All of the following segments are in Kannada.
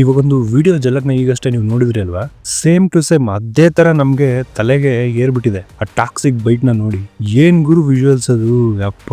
ಇವಾಗೊಂದು ವಿಡಿಯೋ ಜಲಕ್ನ ಈಗಷ್ಟೇ ನೀವು ನೋಡಿದ್ರಿ ಅಲ್ವಾ, ಸೇಮ್ ಟು ಸೇಮ್ ಅದೇ ತರ ನಮ್ಗೆ ತಲೆಗೆ ಏರ್ಬಿಟ್ಟಿದೆ ಆ ಟಾಕ್ಸಿಕ್ ಬೈಟ್ ನ ನೋಡಿ. ಏನ್ ಗುರು ವಿಜುವಲ್ಸ್ ಅದು, ಅಪ್ಪ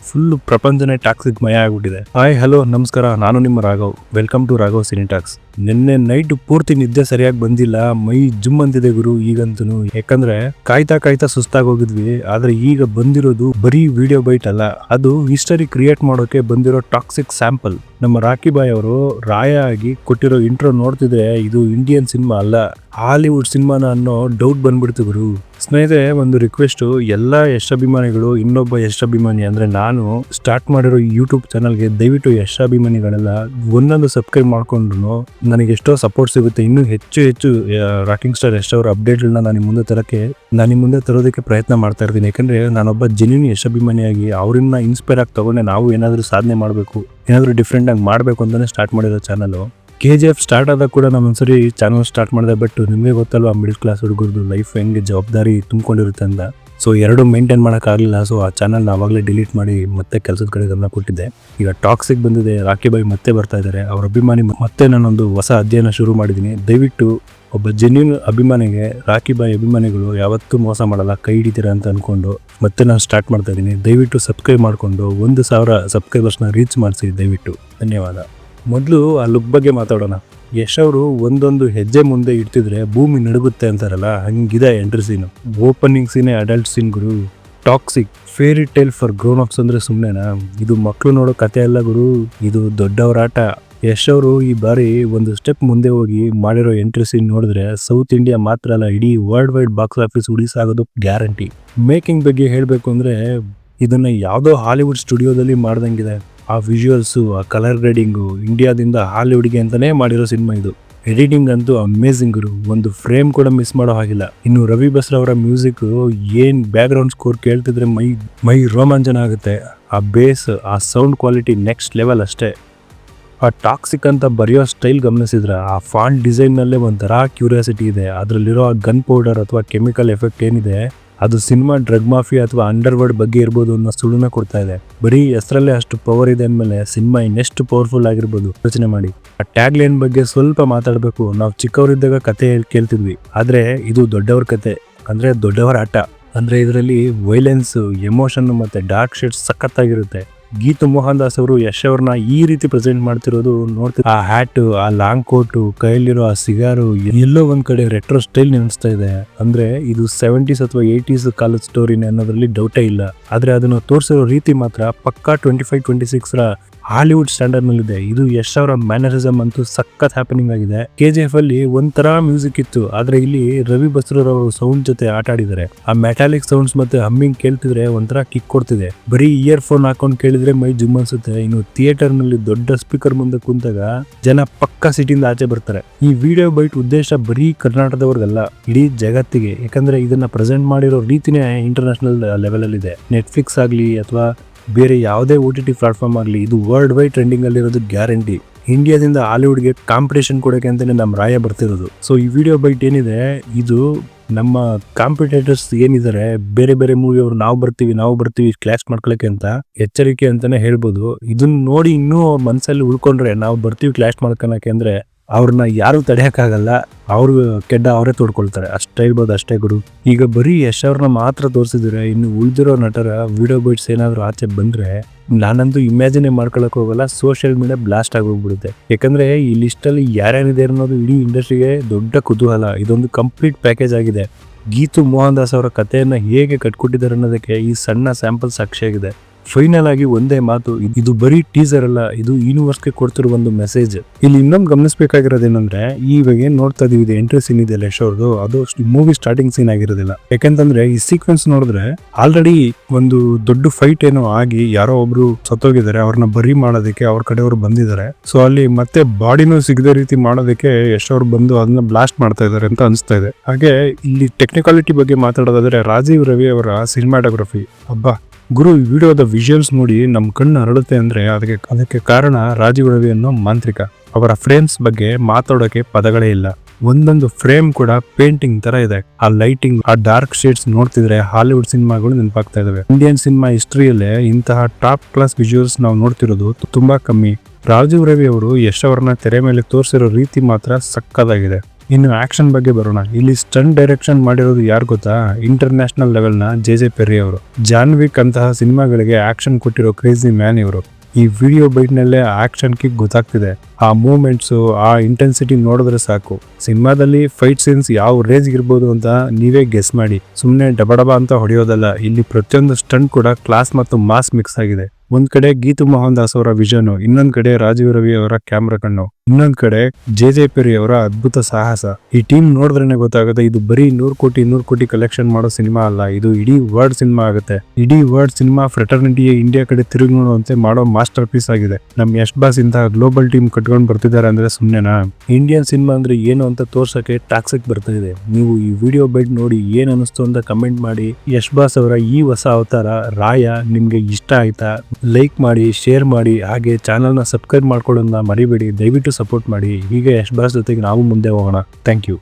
ಫುಲ್ ಪ್ರಪಂಚನೇ ಟಾಕ್ಸಿಕ್ ಮಯ ಆಗ್ಬಿಟ್ಟಿದೆ. ಹಾಯ್ ಹಲೋ ನಮಸ್ಕಾರ, ನಾನು ನಿಮ್ಮ Raghav. Welcome to Raghav cine talks. ನಿನ್ನೆ ನೈಟ್ ಪೂರ್ತಿ ನಿದ್ದೆ ಸರಿಯಾಗಿ ಬಂದಿಲ್ಲ, ಮೈ ಜುಮ್ ಅಂತಿದೆ ಗುರು ಈಗಂತೂ. ಯಾಕಂದ್ರೆ ಕಾಯ್ತಾ ಸುಸ್ತಾಗಿ ಹೋಗಿದ್ವಿ. ಆದ್ರೆ ಈಗ ಬಂದಿರೋದು ಬರೀ ವಿಡಿಯೋ ಬೈಟ್ ಅಲ್ಲ, ಅದು ಹಿಸ್ಟರಿ ಕ್ರಿಯೇಟ್ ಮಾಡೋಕೆ ಬಂದಿರೋ ಟಾಕ್ಸಿಕ್ ಸ್ಯಾಂಪಲ್. ನಮ್ಮ ರಾಕಿ ಬಾಯ್ ಅವರು ರಾಯ ಆಗಿ ಕೊಟ್ಟಿರೋ ಇಂಟ್ರೋ ನೋಡ್ತಿದ್ರೆ ಇದು ಇಂಡಿಯನ್ ಸಿನಿಮಾ ಅಲ್ಲ, ಹಾಲಿವುಡ್ ಸಿನಿಮಾನ ಅನ್ನೋ ಡೌಟ್ ಬಂದ್ಬಿಡ್ತು ಗುರು. ಸ್ನೇಹಿತರೆ, ಒಂದು ರಿಕ್ವೆಸ್ಟ್, ಎಲ್ಲಾ ಯಶ್ ಅಭಿಮಾನಿಗಳು, ಇನ್ನೊಬ್ಬ ಯಶ್ ಅಭಿಮಾನಿ ಅಂದ್ರೆ ನಾನು ಸ್ಟಾರ್ಟ್ ಮಾಡಿರೋ ಯೂಟ್ಯೂಬ್ ಚಾನಲ್ಗೆ ದಯವಿಟ್ಟು ಯಶ್ ಅಭಿಮಾನಿಗಳೆಲ್ಲ ಒಂದೊಂದು ಸಬ್ಸ್ಕ್ರೈಬ್ ಮಾಡ್ಕೊಂಡ್ರು ನನಗೆ ಎಷ್ಟೋ ಸಪೋರ್ಟ್ ಸಿಗುತ್ತೆ. ಇನ್ನೂ ಹೆಚ್ಚು ರಾಕಿಂಗ್ ಸ್ಟಾರ್ ಯಶ್ ಅವರ ಅಪ್ಡೇಟ್ಗಳನ್ನ ನಾನು ನಿಮ್ಮ ಮುಂದೆ ತರೋದಕ್ಕೆ ಪ್ರಯತ್ನ ಮಾಡ್ತಾ ಇರ್ತೀನಿ. ಯಾಕಂದ್ರೆ ನಾನೊಬ್ಬ ಜೆನ್ಯೂನ್ ಯಶ್ ಅಭಿಮಾನಿಯಾಗಿ ಅವ್ರನ್ನ ಇನ್ಸ್ಪೈರ್ ಆಗಿ ತಗೊಂಡೆ ನಾವು ಏನಾದರೂ ಸಾಧನೆ ಮಾಡಬೇಕು, ಏನಾದರೂ ಡಿಫ್ರೆಂಟ್ ಆಗಿ ಮಾಡಬೇಕು ಅಂತಾನೆ ಸ್ಟಾರ್ಟ್ ಮಾಡಿರೋ ಚಾನಲ್. KGF ಸ್ಟಾರ್ಟ್ ಆದಾಗ ಕೂಡ ನಾನು ಒಂದ್ಸರಿ ಚಾನಲ್ ಸ್ಟಾರ್ಟ್ ಮಾಡಿದೆ. ಬಟ್ ನಿಮಗೆ ಗೊತ್ತಲ್ವಾ, ಮಿಡಲ್ ಕ್ಲಾಸ್ ಹುಡುಗರದು ಲೈಫ್ ಹೆಂಗೆ ಜವಾಬ್ದಾರಿ ತುಂಬಿಕೊಂಡಿರುತ್ತೆ ಅಂತ. ಸೊ ಎರಡು ಮೇಂಟೈನ್ ಮಾಡೋಕ್ಕಾಗಲಿಲ್ಲ. ಸೊ ಆ ಚಾನಲ್ ಆವಾಗಲೇ ಡಿಲೀಟ್ ಮಾಡಿ ಮತ್ತೆ ಕೆಲಸದ ಕಡೆ ಗಮನ ಕೊಟ್ಟಿದ್ದೆ. ಈಗ ಟಾಕ್ಸಿಕ್ ಬಂದಿದೆ, ರಾಕಿ ಬಾಯ್ ಮತ್ತೆ ಬರ್ತಾ ಇದ್ದಾರೆ, ಅವ್ರ ಅಭಿಮಾನಿ ಮತ್ತೆ ನಾನೊಂದು ಹೊಸ ಅಧ್ಯಯನ ಶುರು ಮಾಡಿದ್ದೀನಿ. ದಯವಿಟ್ಟು ಒಬ್ಬ ಜೆನ್ಯೂನ್ ಅಭಿಮಾನಿಗೆ ರಾಕಿ ಬಾಯ್ ಅಭಿಮಾನಿಗಳು ಯಾವತ್ತೂ ಮೋಸ ಮಾಡಲ್ಲ, ಕೈ ಹಿಡಿತೀರಾ ಅಂತ ಅನ್ಕೊಂಡು ಮತ್ತೆ ನಾನು ಸ್ಟಾರ್ಟ್ ಮಾಡ್ತಾ ಇದ್ದೀನಿ. ದಯವಿಟ್ಟು ಸಬ್ಸ್ಕ್ರೈಬ್ ಮಾಡಿಕೊಂಡು 1,000 ಸಬ್ಸ್ಕ್ರೈಬರ್ಸ್ನ ರೀಚ್ ಮಾಡಿಸಿ ದಯವಿಟ್ಟು. ಧನ್ಯವಾದ. ಮೊದಲು ಆ ಲುಕ್ ಬಗ್ಗೆ ಮಾತಾಡೋಣ. ಯಶ್ ಅವರು ಒಂದೊಂದು ಹೆಜ್ಜೆ ಮುಂದೆ ಇಡ್ತಿದ್ರೆ ಭೂಮಿ ನಡುಗುತ್ತೆ ಅಂತಾರಲ್ಲ, ಹಂಗಿದೆ ಎಂಟ್ರಿ ಸೀನು. ಓಪನಿಂಗ್ ಸೀನೇ ಅಡಲ್ಟ್ ಸೀನ್ ಗುರು. Toxic fairy tale for grown ups ಅಂದ್ರೆ ಸುಮ್ಮನೆನಾ? ಇದು ಮಕ್ಕಳು ನೋಡೋ ಕತೆ ಅಲ್ಲ ಗುರು, ಇದು ದೊಡ್ಡವರ ಆಟ. ಯಶ್ ಅವರು ಈ ಬಾರಿ ಒಂದು ಸ್ಟೆಪ್ ಮುಂದೆ ಹೋಗಿ ಮಾಡಿರೋ ಎಂಟ್ರಿ ಸೀನ್ ನೋಡಿದ್ರೆ ಸೌತ್ ಇಂಡಿಯಾ ಮಾತ್ರ ಅಲ್ಲ, ಇಡೀ ವರ್ಲ್ಡ್ ವೈಡ್ ಬಾಕ್ಸ್ ಆಫೀಸ್ ಉಳಿಸಾಗೋದು ಗ್ಯಾರಂಟಿ. ಮೇಕಿಂಗ್ ಬಗ್ಗೆ ಹೇಳಬೇಕು ಅಂದ್ರೆ ಇದನ್ನ ಯಾವುದೋ ಹಾಲಿವುಡ್ ಸ್ಟುಡಿಯೋದಲ್ಲಿ ಮಾಡ್ದಂಗಿದೆ. ಆ ವಿಜುವಲ್ಸು, ಆ ಕಲರ್ ಗ್ರೇಡಿಂಗು ಇಂಡಿಯಾದಿಂದ ಹಾಲಿವುಡ್ಗೆ ಅಂತಾನೆ ಮಾಡಿರೋ ಸಿನಿಮಾ ಇದು. ಎಡಿಟಿಂಗ್ ಅಂತೂ ಅಮೇಝಿಂಗ್ ಗುರು, ಒಂದು ಫ್ರೇಮ್ ಕೂಡ ಮಿಸ್ ಮಾಡೋ ಹಾಗಿಲ್ಲ. ಇನ್ನು ರವಿ ಬಸ್ರಾ ಅವರ ಮ್ಯೂಸಿಕ್, ಏನ್ ಬ್ಯಾಕ್ ಗ್ರೌಂಡ್ ಸ್ಕೋರ್ ಕೇಳ್ತಿದ್ರೆ ಮೈ ರೋಮಾಂಚನ ಆಗುತ್ತೆ. ಆ ಬೇಸ್, ಆ ಸೌಂಡ್ ಕ್ವಾಲಿಟಿ ನೆಕ್ಸ್ಟ್ ಲೆವೆಲ್ ಅಷ್ಟೇ. ಆ ಟಾಕ್ಸಿಕ್ ಅಂತ ಬರೆಯೋ ಸ್ಟೈಲ್ ಗಮನಿಸಿದ್ರೆ ಆ ಫಾಂಟ್ ಡಿಸೈನ್ನಲ್ಲೇ ಒಂಥರ ಕ್ಯೂರಿಯಾಸಿಟಿ ಇದೆ. ಅದರಲ್ಲಿರೋ ಆ ಗನ್ ಪೌಡರ್ ಅಥವಾ ಕೆಮಿಕಲ್ ಎಫೆಕ್ಟ್ ಏನಿದೆ, ಅದು ಸಿನಿಮಾ ಡ್ರಗ್ ಮಾಫಿಯಾ ಅಥವಾ ಅಂಡರ್ವರ್ಲ್ಡ್ ಬಗ್ಗೆ ಇರ್ಬೋದು ಅನ್ನೋ ಸುಳುನ ಕೊಡ್ತಾ ಇದೆ. ಬರೀ ಹೆಸರಲ್ಲೇ ಅಷ್ಟು ಪವರ್ ಇದೆ ಅಂದಮೇಲೆ ಸಿನಿಮಾ ಇನ್ನೆಷ್ಟು ಪವರ್ಫುಲ್ ಆಗಿರ್ಬೋದು ಯೋಚನೆ ಮಾಡಿ. ಆ ಟ್ಯಾಗ್ ಲೈನ್ ಬಗ್ಗೆ ಸ್ವಲ್ಪ ಮಾತಾಡಬೇಕು. ನಾವು ಚಿಕ್ಕವರಿದ್ದಾಗ ಕತೆ ಕೇಳ್ತಿದ್ವಿ, ಆದ್ರೆ ಇದು ದೊಡ್ಡವ್ರ ಕತೆ, ಅಂದ್ರೆ ದೊಡ್ಡವರ ಆಟ. ಅಂದ್ರೆ ಇದರಲ್ಲಿ ವೈಲೆನ್ಸ್, ಎಮೋಷನ್ ಮತ್ತೆ ಡಾರ್ಕ್ ಶೇಡ್ಸ್ ಸಖತ್ತಾಗಿರುತ್ತೆ. ಗೀತು ಮೋಹನ್ ದಾಸ್ ಅವರು ಯಶ್ ಅವ್ರನ್ನ ಈ ರೀತಿ ಪ್ರೆಸೆಂಟ್ ಮಾಡ್ತಿರೋದು ನೋಡ್ತೀವಿ. ಆ ಹ್ಯಾಟ್, ಆ ಲಾಂಗ್ ಕೋಟು, ಕೈಯಲ್ಲಿರೋ ಆ ಸಿಗಾರು, ಎಲ್ಲೋ ಒಂದ್ ಕಡೆ ರೆಟ್ರೋ ಸ್ಟೈಲ್ ನೆನೆಸ್ತಾ ಇದೆ. ಅಂದ್ರೆ ಇದು 70s ಅಥವಾ 80s ಕಾಲದ ಸ್ಟೋರಿನೇ ಅನ್ನೋದ್ರಲ್ಲಿ ಡೌಟೇ ಇಲ್ಲ. ಆದ್ರೆ ಅದನ್ನು ತೋರಿಸಿರೋ ರೀತಿ ಮಾತ್ರ ಪಕ್ಕಾ 25-26 ರ ಹಾಲಿವುಡ್ ಸ್ಟ್ಯಾಂಡರ್ಡ್ ನಲ್ಲಿದೆ. ಇದು ಯಶ್ ಅವರ ಮ್ಯಾನರಿಸಮ್ ಅಂತೂ ಸಖತ್ ಹ್ಯಾಪನಿಂಗ್ ಆಗಿದೆ. KGF ಅಲ್ಲಿ ಒಂಥರ ಮ್ಯೂಸಿಕ್ ಇತ್ತು, ಆದ್ರೆ ಇಲ್ಲಿ ರವಿ ಬಸ್ರೂರ್ ಸೌಂಡ್ ಜೊತೆ ಆಟ ಆಡಿದ್ದಾರೆ. ಆ ಮೆಟಾಲಿಕ್ ಸೌಂಡ್ಸ್ ಮತ್ತೆ ಹಮ್ಮಿಂಗ್ ಕೇಳ್ತಿದ್ರೆ ಒಂಥರ ಕಿಕ್ ಕೊಡ್ತಿದೆ. ಬರೀ ಇಯರ್ ಫೋನ್ ಹಾಕೊಂಡು ಕೇಳಿದ್ರೆ ಮೈ ಜುಮ್ ಅನ್ಸುತ್ತೆ. ಇನ್ನು ಥಿಯೇಟರ್ ನಲ್ಲಿ ದೊಡ್ಡ ಸ್ಪೀಕರ್ ಮುಂದೆ ಕುಂತಾಗ ಜನ ಪಕ್ಕ ಸಿಟಿಯಿಂದ ಆಚೆ ಬರ್ತಾರೆ. ಈ ವಿಡಿಯೋ ಬೈಟ್ ಉದ್ದೇಶ ಬರೀ ಕರ್ನಾಟಕದವ್ರಿಗಲ್ಲ, ಇಡೀ ಜಗತ್ತಿಗೆ. ಯಾಕಂದ್ರೆ ಇದನ್ನ ಪ್ರೆಸೆಂಟ್ ಮಾಡಿರೋ ರೀತಿನೇ ಇಂಟರ್ನ್ಯಾಷನಲ್ ಲೆವೆಲ್ ಅಲ್ಲಿ ಇದೆ. ನೆಟ್ಫ್ಲಿಕ್ಸ್ ಆಗ್ಲಿ ಅಥವಾ ಬೇರೆ ಯಾವುದೇ OTT ಪ್ಲಾಟ್ಫಾರ್ಮ್ ಆಗಲಿ, ಇದು ವರ್ಲ್ಡ್ ವೈಡ್ ಟ್ರೆಂಡಿಂಗ್ ಅಲ್ಲಿರೋದು ಗ್ಯಾರಂಟಿ. ಇಂಡಿಯಾದಿಂದ ಹಾಲಿವುಡ್ಗೆ ಕಾಂಪಿಟೇಷನ್ ಕೊಡೋಕೆ ಅಂತಾನೆ ನಮ್ಮ ರಾಯ ಬರ್ತಿರೋದು. ಸೊ ಈ ವಿಡಿಯೋ ಬೈಟ್ ಏನಿದೆ, ಇದು ನಮ್ಮ ಕಾಂಪಿಟೇಟರ್ಸ್ ಏನಿದ್ದಾರೆ, ಬೇರೆ ಮೂವಿ ಅವರು ನಾವು ಬರ್ತೀವಿ ಕ್ಲಾಶ್ ಮಾಡ್ಕೊಳಕ್ಕೆ ಅಂತ ಎಚ್ಚರಿಕೆ ಅಂತಾನೆ ಹೇಳ್ಬೋದು. ಇದನ್ನ ನೋಡಿ ಇನ್ನೂ ಅವ್ರ ಮನಸ್ಸಲ್ಲಿ ಉಳ್ಕೊಂಡ್ರೆ ನಾವು ಬರ್ತೀವಿ ಕ್ಲಾಶ್ ಮಾಡ್ಕೊಳಕ್ಕೆ ಅಂದ್ರೆ ಅವ್ರನ್ನ ಯಾರು ತಡೆಯಕ್ಕಾಗಲ್ಲ. ಅವ್ರು ಕೆಡ್ಡ ಅವರೇ ತೋಡ್ಕೊಳ್ತಾರೆ, ಅಷ್ಟೇ ಇರ್ಬೋದು. ಅಷ್ಟೇ ಗುರು. ಈಗ ಬರೀ ಯಶ್ ಅವ್ರನ್ನ ಮಾತ್ರ ತೋರಿಸಿದ್ರೆ ಇನ್ನು ಉಳಿದಿರೋ ನಟರ ವಿಡಿಯೋ ಬೈಟ್ಸ್ ಏನಾದ್ರು ಆಚೆ ಬಂದ್ರೆ ನಾನಂತೂ ಇಮ್ಯಾಜಿನೇ ಮಾಡ್ಕೊಳಕ್ ಹೋಗಲ್ಲ. ಸೋಷಿಯಲ್ ಮೀಡಿಯಾ ಬ್ಲಾಸ್ಟ್ ಆಗೋಗ್ಬಿಡುತ್ತೆ. ಯಾಕಂದ್ರೆ ಈ ಲಿಸ್ಟ್ ಅಲ್ಲಿ ಯಾರ್ಯಾರಿದೆ ಅನ್ನೋದು ಇಡೀ ಇಂಡಸ್ಟ್ರಿಗೆ ದೊಡ್ಡ ಕುತೂಹಲ. ಇದೊಂದು ಕಂಪ್ಲೀಟ್ ಪ್ಯಾಕೇಜ್ ಆಗಿದೆ. ಗೀತು ಮೋಹನ್ ದಾಸ್ ಅವರ ಕಥೆಯನ್ನ ಹೇಗೆ ಕಟ್ಕೊಟ್ಟಿದ್ದಾರೆ ಅನ್ನೋದಕ್ಕೆ ಈ ಸಣ್ಣ ಸ್ಯಾಂಪಲ್ ಸಾಕ್ಷಿಯಾಗಿದೆ. ಫೈನಲ್ ಆಗಿ ಒಂದೇ ಮಾತು, ಇದು ಬರೀ ಟೀಸರ್ ಅಲ್ಲ, ಇದು ಯೂನಿವರ್ಸ್ಗೆ ಕೊಡ್ತಿರೋ ಒಂದು ಮೆಸೇಜ್. ಇಲ್ಲಿ ಇನ್ನೊಂದು ಗಮನಿಸಬೇಕಾಗಿರೋದೇನಂದ್ರೆ, ಇವಾಗ ಏನ್ ನೋಡ್ತಾ ಇದೀವಿ ಎಂಟ್ರಿ ಸೀನ್ ಇದೆ ಯಶ್ ಅವ್ರದ್ದು, ಅದು ಮೂವಿ ಸ್ಟಾರ್ಟಿಂಗ್ ಸೀನ್ ಆಗಿರೋದಿಲ್ಲ. ಯಾಕಂತಂದ್ರೆ ಈ ಸೀಕ್ವೆನ್ಸ್ ನೋಡಿದ್ರೆ ಆಲ್ರೆಡಿ ಒಂದು ದೊಡ್ಡ ಫೈಟ್ ಏನೋ ಆಗಿ ಯಾರೋ ಒಬ್ರು ಸತ್ತೋಗಿದ್ದಾರೆ, ಅವ್ರನ್ನ ಬರಿ ಮಾಡೋದಕ್ಕೆ ಅವ್ರ ಕಡೆಯವರು ಬಂದಿದ್ದಾರೆ. ಸೊ ಅಲ್ಲಿ ಮತ್ತೆ ಬಾಡಿನೂ ಸಿಗದ ರೀತಿ ಮಾಡೋದಕ್ಕೆ ಯಶ್ ಅವ್ರು ಬಂದು ಅದನ್ನ ಬ್ಲಾಸ್ಟ್ ಮಾಡ್ತಾ ಇದ್ದಾರೆ ಅಂತ ಅನಿಸ್ತಾ ಇದೆ. ಹಾಗೆ ಇಲ್ಲಿ ಟೆಕ್ನಿಕಾಲಿಟಿ ಬಗ್ಗೆ ಮಾತಾಡೋದಾದ್ರೆ ರಾಜೀವ್ ರವಿ ಅವರ ಸಿನಿಮಾಟೋಗ್ರಫಿ, ಹಬ್ಬ ಗುರು. ಈ ವಿಡಿಯೋದ ವಿಜುವಲ್ಸ್ ನೋಡಿ ನಮ್ ಕಣ್ಣು ಅರಳುತ್ತೆ ಅಂದ್ರೆ ಅದಕ್ಕೆ ಕಾರಣ ರಾಜೀವ್ ರವಿ ಅನ್ನೋ ಮಾಂತ್ರಿಕ. ಅವರ ಫ್ರೇಮ್ಸ್ ಬಗ್ಗೆ ಮಾತಾಡೋಕೆ ಪದಗಳೇ ಇಲ್ಲ. ಒಂದೊಂದು ಫ್ರೇಮ್ ಕೂಡ ಪೇಂಟಿಂಗ್ ತರ ಇದೆ. ಆ ಲೈಟಿಂಗ್, ಆ ಡಾರ್ಕ್ ಶೇಡ್ಸ್ ನೋಡ್ತಿದ್ರೆ ಹಾಲಿವುಡ್ ಸಿನಿಮಾಗಳು ನೆನಪಾಗ್ತಾ ಇದಾವೆ. ಇಂಡಿಯನ್ ಸಿನಿಮಾ ಹಿಸ್ಟ್ರಿಯಲ್ಲೇ ಇಂತಹ ಟಾಪ್ ಕ್ಲಾಸ್ ವಿಜುವಲ್ಸ್ ನಾವು ನೋಡ್ತಿರೋದು ತುಂಬಾ ಕಮ್ಮಿ. ರಾಜೀವ್ ರವಿ ಅವರು ಯಶ್ ಅವರನ್ನ ತೆರೆ ಮೇಲೆ ತೋರಿಸಿರೋ ರೀತಿ ಮಾತ್ರ ಸಕ್ಕತ್ತಾಗಿದೆ. ಇನ್ನು ಆಕ್ಷನ್ ಬಗ್ಗೆ ಬರೋಣ. ಇಲ್ಲಿ ಸ್ಟಂಟ್ ಡೈರೆಕ್ಷನ್ ಮಾಡಿರೋದು ಯಾರು ಗೊತ್ತಾ? ಇಂಟರ್ನ್ಯಾಷನಲ್ ಲೆವೆಲ್ ನ ಜೆ ಪೆರ್ರಿ ಅವರು. ಜಾನ್ವಿಕ್ ಅಂತಹ ಸಿನಿಮಾಗಳಿಗೆ ಆಕ್ಷನ್ ಕೊಟ್ಟಿರೋ ಕ್ರೇಜಿ ಮ್ಯಾನ್ ಇವರು. ಈ ವಿಡಿಯೋ ಬೈಟ್ ನಲ್ಲೇ ಆಕ್ಷನ್ ಕಿಕ್ ಗೊತ್ತಾಗ್ತಿದೆ. ಆ ಮೂವ್ಮೆಂಟ್ಸ್, ಆ ಇಂಟೆನ್ಸಿಟಿ ನೋಡಿದ್ರೆ ಸಾಕು. ಸಿನಿಮಾದಲ್ಲಿ ಫೈಟ್ ಸೀನ್ಸ್ ಯಾವ ರೇಂಜ್ ಇರ್ಬೋದು ಅಂತ ನೀವೇ ಗೆಸ್ ಮಾಡಿ. ಸುಮ್ನೆ ಡಬಡಬ ಅಂತ ಹೊಡೆಯೋದಲ್ಲ, ಇಲ್ಲಿ ಪ್ರತಿಯೊಂದು ಸ್ಟಂಟ್ ಕೂಡ ಕ್ಲಾಸ್ ಮತ್ತು ಮಾಸ್ ಮಿಕ್ಸ್ ಆಗಿದೆ. ಒಂದ್ ಕಡೆ ಗೀತು ಮೋಹನ್ ದಾಸ್ ಅವರ ವಿಷನ್, ಇನ್ನೊಂದ್ ಕಡೆ ರಾಜೀವ್ ರವಿ ಅವರ ಕ್ಯಾಮ್ರಾ ಕಣ್ಣು, ಇನ್ನೊಂದ್ ಕಡೆ ಜೆ ಪೆರ್ರಿ ಅವರ ಅದ್ಭುತ ಸಾಹಸ. ಈ ಟೀಮ್ ನೋಡಿದ್ರೇನೆ ಗೊತ್ತಾಗುತ್ತೆ ಇದು ಬರೀ 100 ಕೋಟಿ ಕಲೆಕ್ಷನ್ ಮಾಡೋ ಸಿನಿಮಾ ಅಲ್ಲ, ಇದು ಇಡೀ ವರ್ಲ್ಡ್ ಸಿನಿಮಾ ಆಗುತ್ತೆ. ಇಡೀ ವರ್ಲ್ಡ್ ಸಿನಿಮಾ ಫ್ರೆಟರ್ನಿಟಿ ಇಂಡಿಯಾ ಕಡೆ ತಿರುಗಿ ನೋಡುವಂತೆ ಮಾಡೋ ಮಾಸ್ಟರ್ ಪೀಸ್ ಆಗಿದೆ. ನಮ್ ಯಶ್ ಬಾಸ್ ಇಂತಹ ಗ್ಲೋಬಲ್ ಟೀಮ್ ಕಟ್ಕೊಂಡು ಬರ್ತಿದ್ದಾರೆ ಅಂದ್ರೆ ಸುಮ್ನೆನಾ? ಇಂಡಿಯನ್ ಸಿನಿಮಾ ಅಂದ್ರೆ ಏನು ಅಂತ ತೋರ್ಸಕ್ಕೆ ಟಾಕ್ಸಿಕ್ ಬರ್ತಾ ಇದೆ. ನೀವು ಈ ವಿಡಿಯೋ ಬೈಟ್ ನೋಡಿ ಏನ್ ಅನಿಸ್ತು ಅಂತ ಕಮೆಂಟ್ ಮಾಡಿ. ಯಶ್ ಬಾಸ್ ಅವರ ಈ ಹೊಸ ಅವತಾರ ರಾಯ ನಿಮ್ಗೆ ಇಷ್ಟ ಆಯ್ತಾ? ಲೈಕ್ ಮಾಡಿ, ಶೇರ್ ಮಾಡಿ, ಹಾಗೆ ಚಾನಲ್ನ ಸಬ್ಸ್ಕ್ರೈಬ್ ಮಾಡ್ಕೊಳ್ಳೋದನ್ನ ಮರಿಬೇಡಿ. ದಯವಿಟ್ಟು ಸಪೋರ್ಟ್ ಮಾಡಿ. ಹೀಗೆ ಯಶ್ ಬಾಸ್ ಜೊತೆಗೆ ನಾವು ಮುಂದೆ ಹೋಗೋಣ. Thank you.